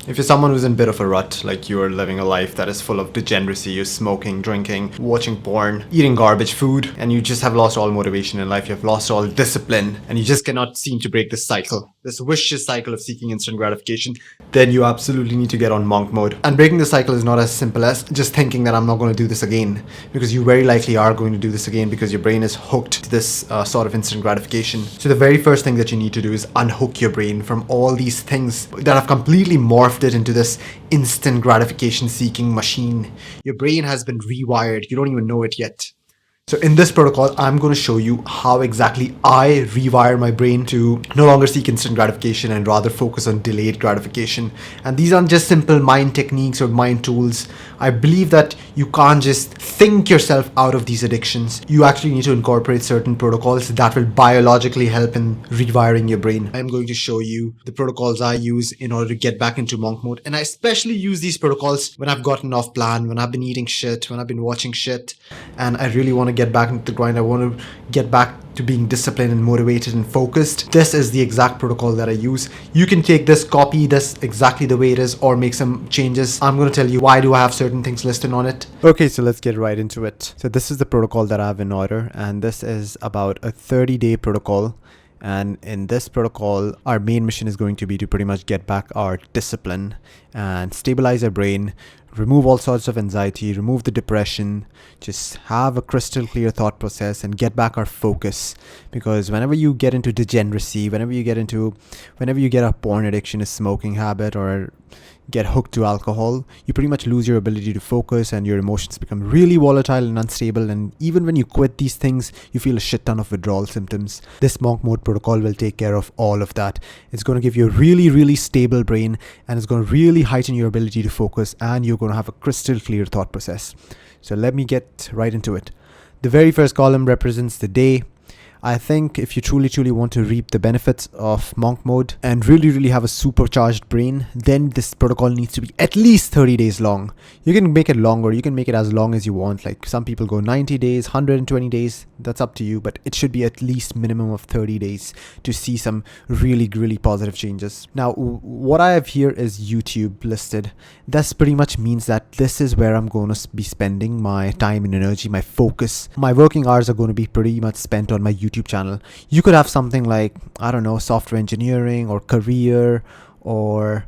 If you're someone who's in a bit of a rut, like you're living a life that is full of degeneracy, you're smoking, drinking, watching porn, eating garbage food, and you just have lost all motivation in life, you have lost all discipline, and you just cannot seem to break this cycle, this vicious cycle of seeking instant gratification, then you absolutely need to get on monk mode. And breaking the cycle is not as simple as just thinking that I'm not going to do this again, because you very likely are going to do this again because your brain is hooked to this sort of instant gratification. So the very first thing that you need to do is unhook your brain from all these things that have completely morphed it into this instant gratification seeking machine. Your brain has been rewired. You don't even know it yet. So in this protocol, I'm going to show you how exactly I rewire my brain to no longer seek instant gratification and rather focus on delayed gratification. And these aren't just simple mind techniques or mind tools. I believe that you can't just think yourself out of these addictions. You actually need to incorporate certain protocols that will biologically help in rewiring your brain. I'm going to show you the protocols I use in order to get back into monk mode. And I especially use these protocols when I've gotten off plan, when I've been eating shit, when I've been watching shit, and I really want to get back into the grind. I want to get back to being disciplined and motivated and focused. This is the exact protocol that I use. You can take this, copy this exactly the way it is, or make some changes. I'm going to tell you why do I have certain things listed on it. Okay, so let's get right into it. So this is the protocol that I have in order, and this is about a 30-day protocol. And in this protocol, our main mission is going to be to pretty much get back our discipline and stabilize our brain, remove all sorts of anxiety, remove the depression, just have a crystal clear thought process and get back our focus. Because whenever you get into degeneracy, whenever you get a porn addiction, a smoking habit, or get hooked to alcohol, you pretty much lose your ability to focus and your emotions become really volatile and unstable. And even when you quit these things, you feel a shit ton of withdrawal symptoms. This monk mode protocol will take care of all of that. It's going to give you a really, really stable brain, and it's going to really heighten your ability to focus, and you're going to have a crystal clear thought process. So let me get right into it. The very first column represents the day. I think if you truly want to reap the benefits of monk mode and really have a supercharged brain, then this protocol needs to be at least 30 days long. You can make it longer, you can make it as long as you want. Like some people go 90 days, 120 days, that's up to you, but it should be at least minimum of 30 days to see some really positive changes. Now, what I have here is YouTube listed. This pretty much means that this is where I'm going to be spending my time and energy, my focus. My working hours are going to be pretty much spent on my YouTube channel. You could have something like, I don't know, software engineering or career or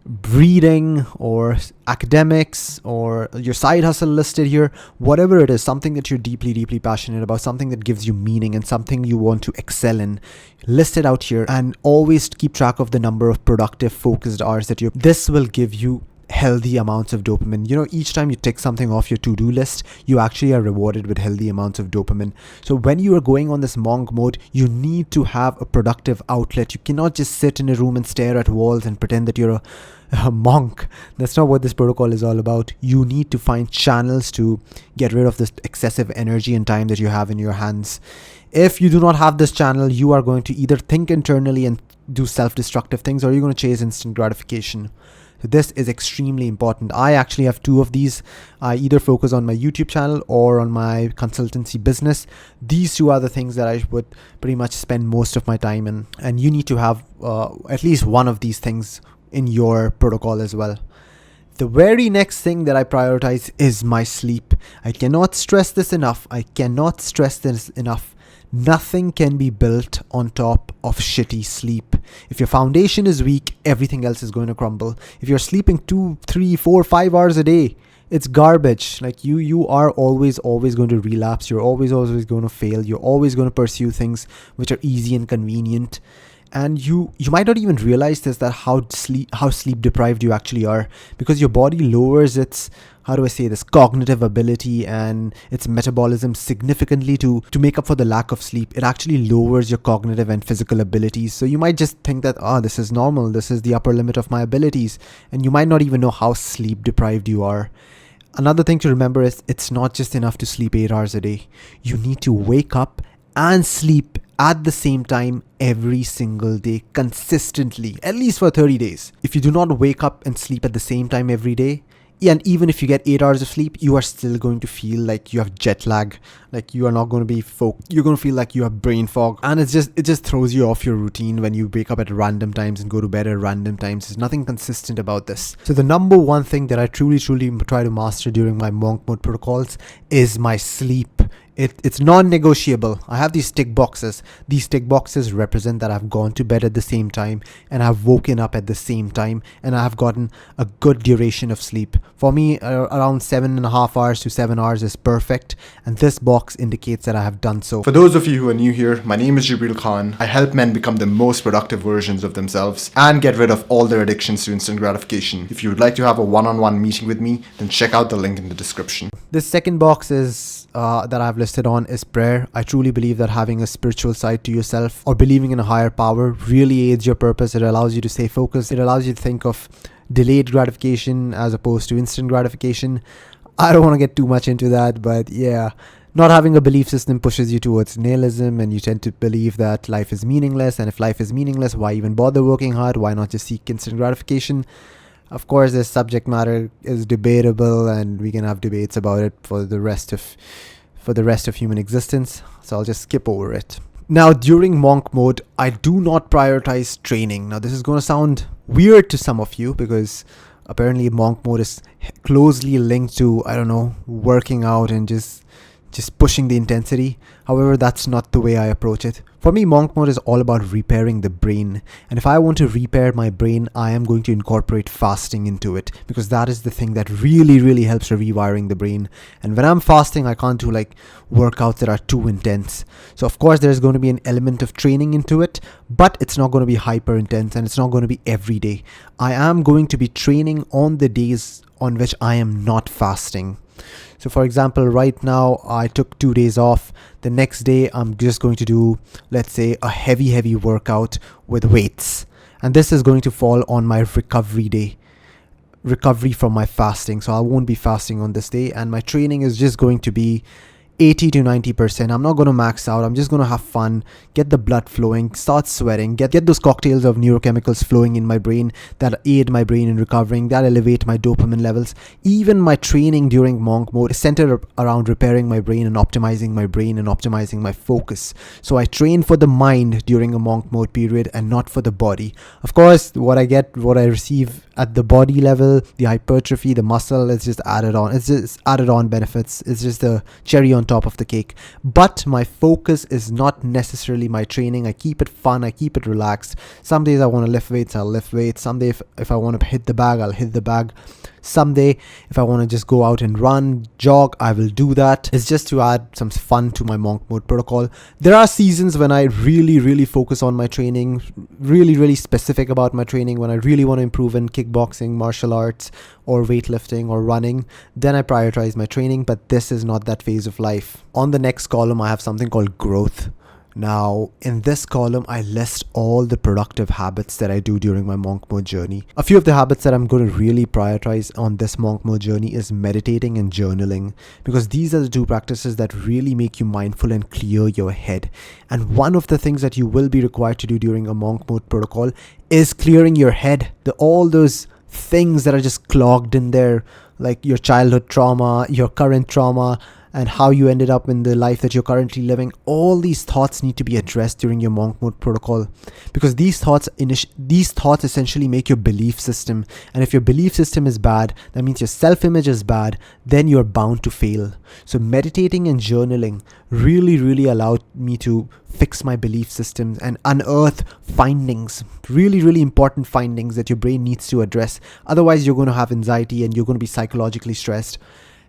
breeding or academics or your side hustle listed here. Whatever it is, something that you're deeply passionate about, something that gives you meaning and something you want to excel in, listed out here. And always keep track of the number of productive focused hours that this will give you healthy amounts of dopamine. You know, each time you tick something off your to-do list, you actually are rewarded with healthy amounts of dopamine. So when you are going on this monk mode, you need to have a productive outlet. You cannot just sit in a room and stare at walls and pretend that you're a monk. That's not what this protocol is all about. You need to find channels to get rid of this excessive energy and time that you have in your hands. If you do not have this channel, you are going to either think internally and do self-destructive things, or you're going to chase instant gratification. So this is extremely important. I actually have two of these. I either focus on my YouTube channel or on my consultancy business. These two are the things that I would pretty much spend most of my time in. And you need to have at least one of these things in your protocol as well. The very next thing that I prioritize is my sleep. I cannot stress this enough. Nothing can be built on top of shitty sleep. If your foundation is weak, everything else is going to crumble. If you're sleeping 2, 3, 4, 5 hours a day, it's garbage. Like you are always going to relapse. You're always going to fail. You're always going to pursue things which are easy and convenient. And you might not even realize this, that how sleep deprived you actually are, because your body lowers its, cognitive ability and its metabolism significantly to make up for the lack of sleep. It actually lowers your cognitive and physical abilities. So you might just think that, this is normal, this is the upper limit of my abilities, and you might not even know how sleep deprived you are. Another thing to remember is it's not just enough to sleep 8 hours a day. You need to wake up and sleep at the same time every single day consistently, at least for 30 days. If you do not wake up and sleep at the same time every day, And even if you get 8 hours of sleep, you are still going to feel like you have jet lag. Like you are not going to be you're going to feel like you have brain fog. And it just throws you off your routine when you wake up at random times and go to bed at random times. There's nothing consistent about this. So the number one thing that I truly try to master during my monk mode protocols is my sleep. It's non-negotiable. I have these tick boxes. These tick boxes represent that I've gone to bed at the same time and I've woken up at the same time and I've gotten a good duration of sleep. For me, around 7.5 hours to 7 hours is perfect, and this box indicates that I have done so. For those of you who are new here, my name is Jibreal Khan. I help men become the most productive versions of themselves and get rid of all their addictions to instant gratification. If you would like to have a one-on-one meeting with me, then check out the link in the description. This second box is that I've listed on is prayer. I truly believe that having a spiritual side to yourself or believing in a higher power really aids your purpose. It allows you to stay focused. It allows you to think of delayed gratification as opposed to instant gratification. I don't want to get too much into that, but yeah, not having a belief system pushes you towards nihilism, and you tend to believe that life is meaningless. And if life is meaningless, why even bother working hard? Why not just seek instant gratification? Of course, this subject matter is debatable, and we can have debates about it for the rest of human existence. So I'll just skip over it. Now, during monk mode, I do not prioritize training. Now, this is going to sound weird to some of you because apparently monk mode is closely linked to, I don't know, working out and just pushing the intensity. However, that's not the way I approach it. For me, monk mode is all about repairing the brain. And if I want to repair my brain, I am going to incorporate fasting into it, because that is the thing that really helps rewiring the brain. And when I'm fasting, I can't do like workouts that are too intense. So of course, there's going to be an element of training into it, but it's not going to be hyper intense and it's not going to be every day. I am going to be training on the days on which I am not fasting. So for example, right now I took 2 days off. The next day I'm just going to do, let's say, a heavy workout with weights. And this is going to fall on my recovery day. Recovery from my fasting. So I won't be fasting on this day, and my training is just going to be 80 to 90%. I'm not going to max out. I'm just going to have fun, get the blood flowing, start sweating, get those cocktails of neurochemicals flowing in my brain that aid my brain in recovering, that elevate my dopamine levels. Even my training during monk mode is centered around repairing my brain and optimizing my focus. So I train for the mind during a monk mode period and not for the body. Of course, what I receive at the body level, the hypertrophy, the muscle, it's just added on. It's just added on benefits. It's just a cherry on top of the cake. But my focus is not necessarily my training. I keep it fun. I keep it relaxed. Some days I want to lift weights, I'll lift weights. Some day if I want to hit the bag, I'll hit the bag. Someday, if I want to just go out and run, jog, I will do that. It's just to add some fun to my monk mode protocol. There are seasons when I really focus on my training, really specific about my training, when I really want to improve in kickboxing, martial arts, or weightlifting or running. Then I prioritize my training, but this is not that phase of life. On the next column, I have something called growth. Now, in this column, I list all the productive habits that I do during my monk mode journey. A few of the habits that I'm going to really prioritize on this monk mode journey is meditating and journaling, because these are the two practices that really make you mindful and clear your head. And one of the things that you will be required to do during a monk mode protocol is clearing your head. All those things that are just clogged in there, like your childhood trauma, your current trauma, and how you ended up in the life that you're currently living. All these thoughts need to be addressed during your monk mode protocol, because these thoughts essentially make your belief system. And if your belief system is bad, that means your self-image is bad, then you're bound to fail. So meditating and journaling really allowed me to fix my belief systems and unearth findings, really important findings that your brain needs to address. Otherwise, you're going to have anxiety and you're going to be psychologically stressed.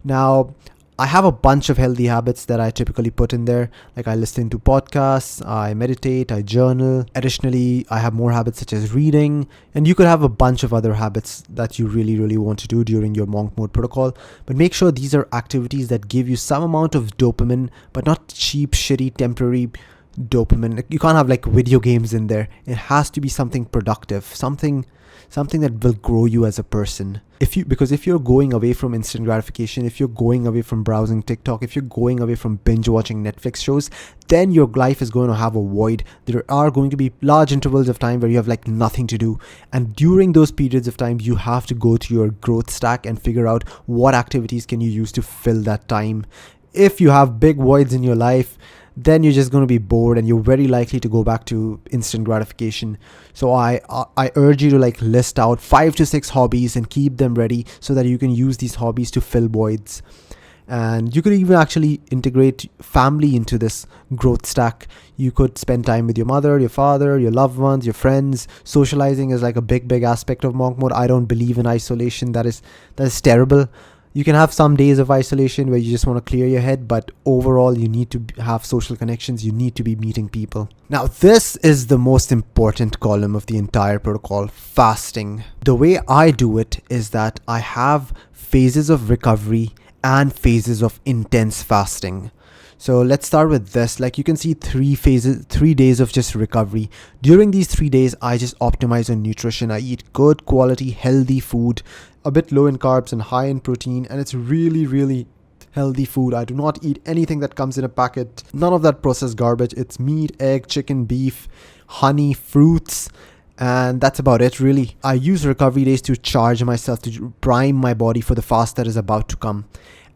Now, I have a bunch of healthy habits that I typically put in there. Like I listen to podcasts, I meditate, I journal. Additionally, I have more habits such as reading. And you could have a bunch of other habits that you really want to do during your monk mode protocol. But make sure these are activities that give you some amount of dopamine, but not cheap, shitty, temporary dopamine. You can't have like video games in there. It has to be something productive, something something that will grow you as a person. Because if you're going away from instant gratification, if you're going away from browsing TikTok, if you're going away from binge watching Netflix shows, then your life is going to have a void. There are going to be large intervals of time where you have like nothing to do. And during those periods of time, you have to go to your growth stack and figure out what activities can you use to fill that time. If you have big voids in your life, then you're just going to be bored and you're very likely to go back to instant gratification. So I urge you to like list out 5 to 6 hobbies and keep them ready so that you can use these hobbies to fill voids. And you could even actually integrate family into this growth stack. You could spend time with your mother, your father, your loved ones, your friends. Socializing is like a big aspect of monk mode. I don't believe in isolation. That is terrible. You can have some days of isolation where you just want to clear your head, but overall you need to have social connections. You need to be meeting people. Now, this is the most important column of the entire protocol, fasting. The way I do it is that I have phases of recovery and phases of intense fasting. So let's start with this. Like you can see 3 days of just recovery. During these 3 days, I just optimize on nutrition. I eat good quality, healthy food, a bit low in carbs and high in protein. And it's really healthy food. I do not eat anything that comes in a packet. None of that processed garbage. It's meat, egg, chicken, beef, honey, fruits. And that's about it really. I use recovery days to charge myself, to prime my body for the fast that is about to come.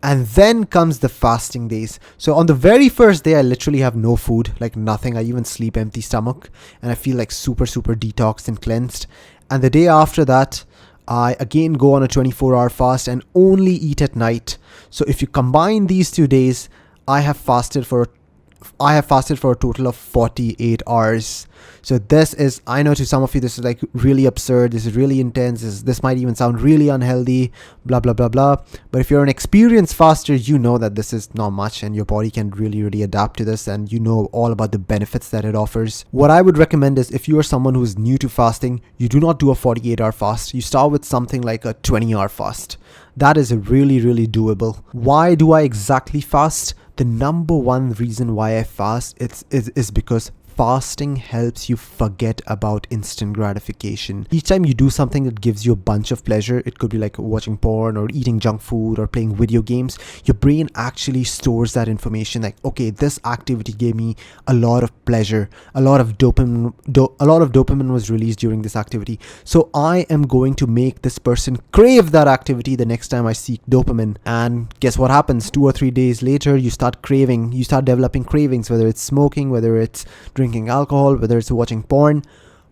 And then comes the fasting days. So on the very first day, I literally have no food, like nothing. I even sleep empty stomach and I feel like super detoxed and cleansed. And the day after that, I again go on a 24-hour fast and only eat at night. So if you combine these 2 days, I have fasted for a total of 48 hours. So this is, I know to some of you, this is like really absurd. This is really intense. This might even sound really unhealthy, blah. But if you're an experienced faster, you know that this is not much and your body can really adapt to this, and you know all about the benefits that it offers. What I would recommend is if you are someone who is new to fasting, you do not do a 48-hour fast. You start with something like a 20-hour fast. That is really doable. Why do I exactly fast? The number one reason why I fast is because fasting helps you forget about instant gratification. Each time you do something that gives you a bunch of pleasure, it could be like watching porn or eating junk food or playing video games, your brain actually stores that information like, okay, this activity gave me a lot of pleasure, a lot of dopamine was released during this activity, so I am going to make this person crave that activity the next time I seek dopamine. And guess what happens? 2 or 3 days later, you start developing cravings, whether it's smoking, whether it's drinking alcohol, whether it's watching porn.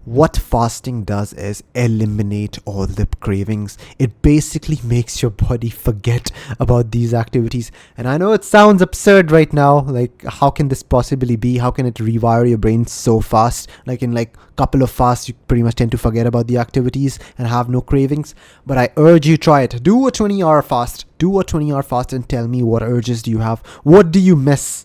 What fasting does is eliminate all the cravings. It basically makes your body forget about these activities. And I know it sounds absurd right now, like how can this possibly be? How can it rewire your brain so fast? Like in like a couple of fasts, you pretty much tend to forget about the activities and have no cravings. But I urge you, try it. Do a 20-hour fast. Do a 20-hour fast and tell me, what urges do you have? What do you miss?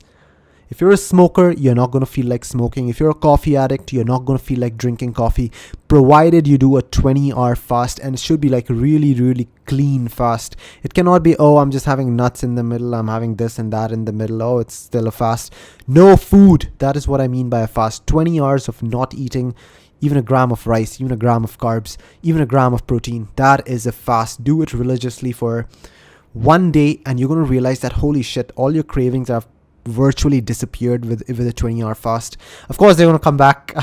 If you're a smoker, you're not going to feel like smoking. If you're a coffee addict, you're not going to feel like drinking coffee, provided you do a 20-hour fast. And it should be like really clean fast. It cannot be, oh, I'm just having nuts in the middle, I'm having this and that in the middle, oh, it's still a fast. No food. That is what I mean by a fast. 20 hours of not eating even a gram of rice, even a gram of carbs, even a gram of protein. That is a fast. Do it religiously for 1 day and you're going to realize that, holy shit, all your cravings have virtually disappeared with a 20-hour fast. Of course, they're going to come back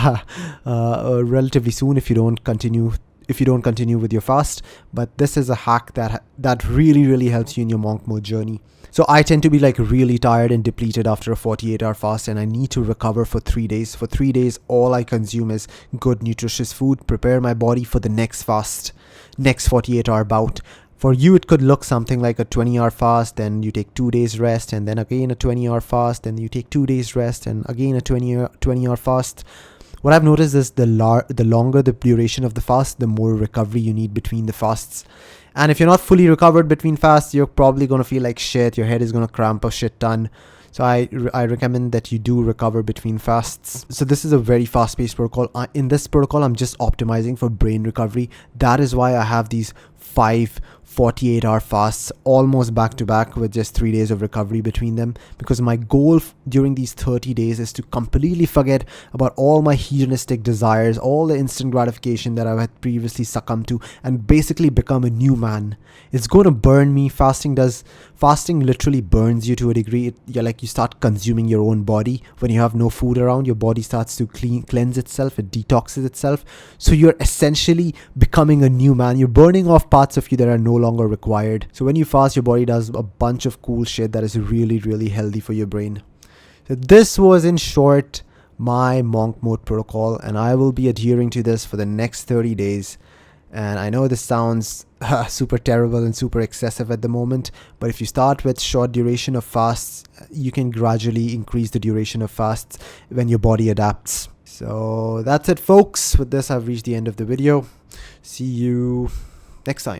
relatively soon if you don't continue with your fast. But this is a hack that really helps you in your monk mode journey. So I tend to be like really tired and depleted after a 48-hour fast, and I need to recover for 3 days. For 3 days, all I consume is good, nutritious food, prepare my body for the next fast, next 48-hour bout. For you, it could look something like a 20-hour fast, then you take 2 days rest, and then again a 20-hour fast, then you take 2 days rest, and again a 20-hour fast. What I've noticed is the longer the duration of the fast, the more recovery you need between the fasts. And if you're not fully recovered between fasts, you're probably going to feel like shit. Your head is going to cramp a shit ton. So I recommend that you do recover between fasts. So this is a very fast-paced protocol. In this protocol, I'm just optimizing for brain recovery. That is why I have these 5 48-hour fasts almost back to back with just 3 days of recovery between them, because my goal during these 30 days is to completely forget about all my hedonistic desires, all the instant gratification that I had previously succumbed to, and basically become a new man. It's going to burn me. Fasting literally burns you to a degree. You start consuming your own body. When you have no food around, your body starts to cleanse itself, it detoxes itself. So you're essentially becoming a new man. You're burning off parts of you that are no longer required. So when you fast, your body does a bunch of cool shit that is really, really healthy for your brain. So this was, in short, my monk mode protocol, and I will be adhering to this for the next 30 days. And I know this sounds super terrible and super excessive at the moment, but if you start with short duration of fasts, you can gradually increase the duration of fasts when your body adapts. So that's it, folks. With this, I've reached the end of the video. See you next time.